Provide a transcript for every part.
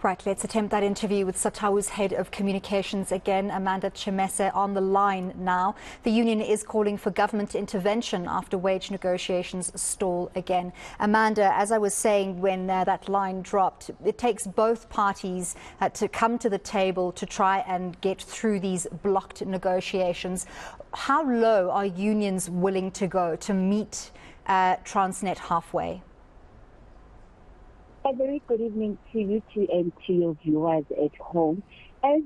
Right, let's attempt that interview with Satawu's head of communications again, Amanda Tshemese, on the line now. The union is calling for government intervention after wage negotiations stall again. Amanda, as I was saying when that line dropped, it takes both parties to come to the table to try and get through these blocked negotiations. How low are unions willing to go to meet Transnet halfway? A very good evening to you two and to your viewers at home. As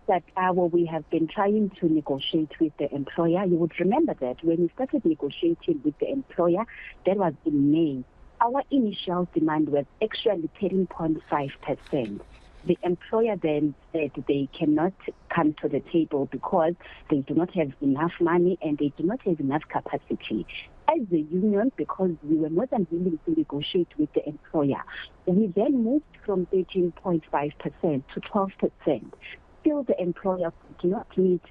Satawu, we have been trying to negotiate with the employer. You would remember that when we started negotiating with the employer, that was in May. Our initial demand was actually 13.5%. The employer then said they cannot come to the table because they do not have enough money and they do not have enough capacity. As the union, because we were more than willing to negotiate with the employer, we then moved from 13.5% to 12%. Still, the employer could not meet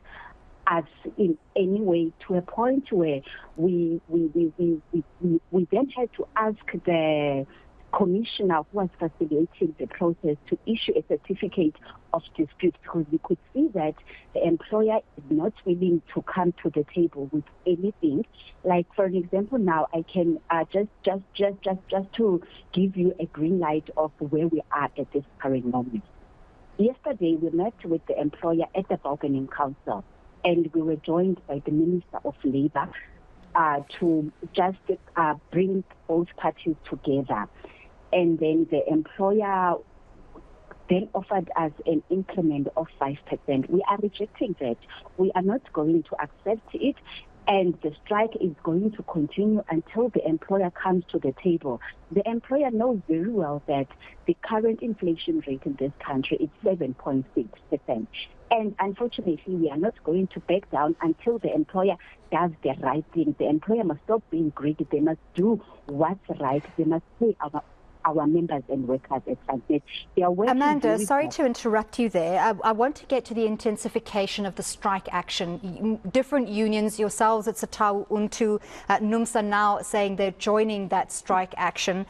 us in any way, to a point where we then had to ask the commissioner who was facilitating the process to issue a certificate of dispute, because we could see that the employer is not willing to come to the table with anything. Like, for an example, now I can just to give you a green light of where we are at this current moment. Yesterday, we met with the employer at the bargaining council, and we were joined by the Minister of Labour to just bring both parties together. And then the employer then offered us an increment of 5%. We are rejecting that. We are not going to accept it. And the strike is going to continue until the employer comes to the table. The employer knows very well that the current inflation rate in this country is 7.6%. And unfortunately, we are not going to back down until the employer does the right thing. The employer must stop being greedy. They must do what's right. They must pay our members and workers at Transnet. Amanda, sorry to interrupt you there. I want to get to the intensification of the strike action. Different unions, yourselves at Satawu, Untu, NUMSA now saying they're joining that strike action.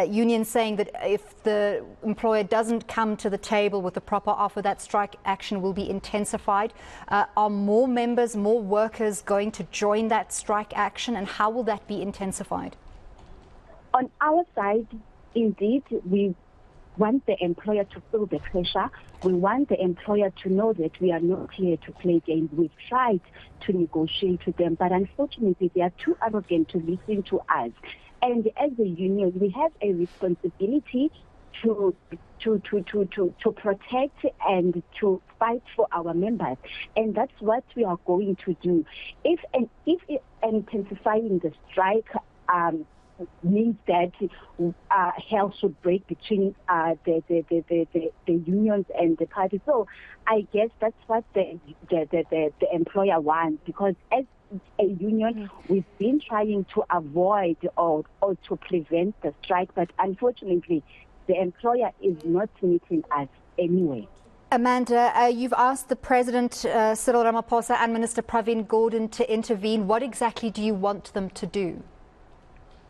Unions saying that if the employer doesn't come to the table with a proper offer, that strike action will be intensified. Are more members, more workers going to join that strike action, and how will that be intensified? On our side, indeed, we want the employer to feel the pressure. We want the employer to know that we are not here to play games. We've tried to negotiate with them, but unfortunately, they are too arrogant to listen to us. And as a union, we have a responsibility to protect and to fight for our members, and that's what we are going to do. If intensifying the strike means that hell should break between the unions and the party. So I guess that's what the employer wants, because as a union, we've been trying to avoid or to prevent the strike, but unfortunately, the employer is not meeting us anyway. Amanda, you've asked the President, Cyril Ramaphosa, and Minister Pravin Gordhan to intervene. What exactly do you want them to do?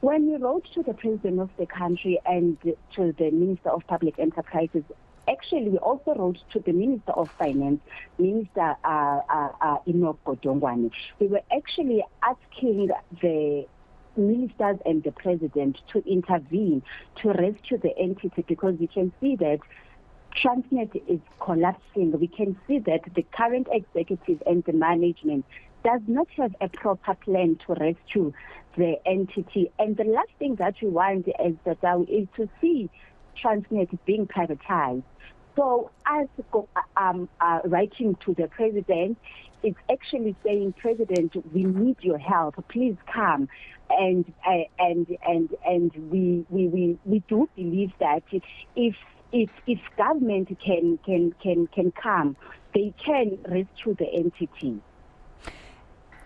When we wrote to the President of the country and to the Minister of Public Enterprises, actually we also wrote to the Minister of Finance, Minister Godongwane. We were actually asking the ministers and the President to intervene to rescue the entity, because we can see that Transnet is collapsing. We can see that the current executive and the management does not have a proper plan to rescue the entity. And the last thing that we want as Satawu is to see Transnet being privatized. So as writing to the President, it's actually saying, President, we need your help. Please come. And we do believe that if government can come, they can rescue the entity.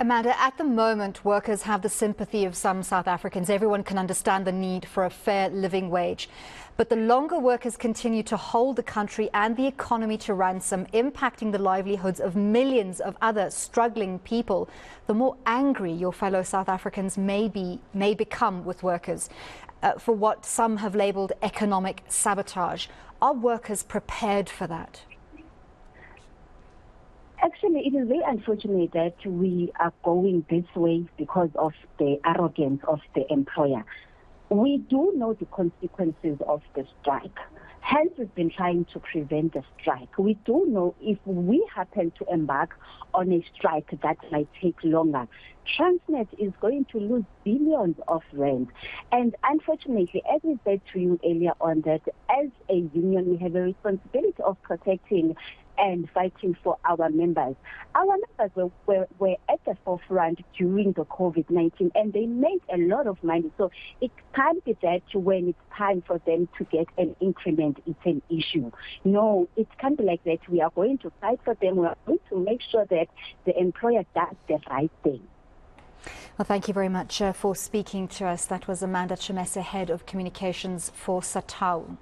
Amanda, at the moment, workers have the sympathy of some South Africans. Everyone can understand the need for a fair living wage. But the longer workers continue to hold the country and the economy to ransom, impacting the livelihoods of millions of other struggling people, the more angry your fellow South Africans may become with workers. for what some have labelled economic sabotage. Are workers prepared for that? Actually, it is very unfortunate that we are going this way because of the arrogance of the employer. We do know the consequences of the strike. Hence, we've been trying to prevent the strike. We do know if we happen to embark on a strike that might take longer, Transnet is going to lose billions of rand. And unfortunately, as we said to you earlier on, that as a union, we have a responsibility of protecting and fighting for our members. Our members were at the forefront during the COVID-19 and they made a lot of money. So it can't be that when it's time for them to get an increment, it's an issue. No, it can't be like that. We are going to fight for them. We are going to make sure that the employer does the right thing. Well, thank you very much for speaking to us. That was Amanda Tshemese, Head of Communications for Satawu.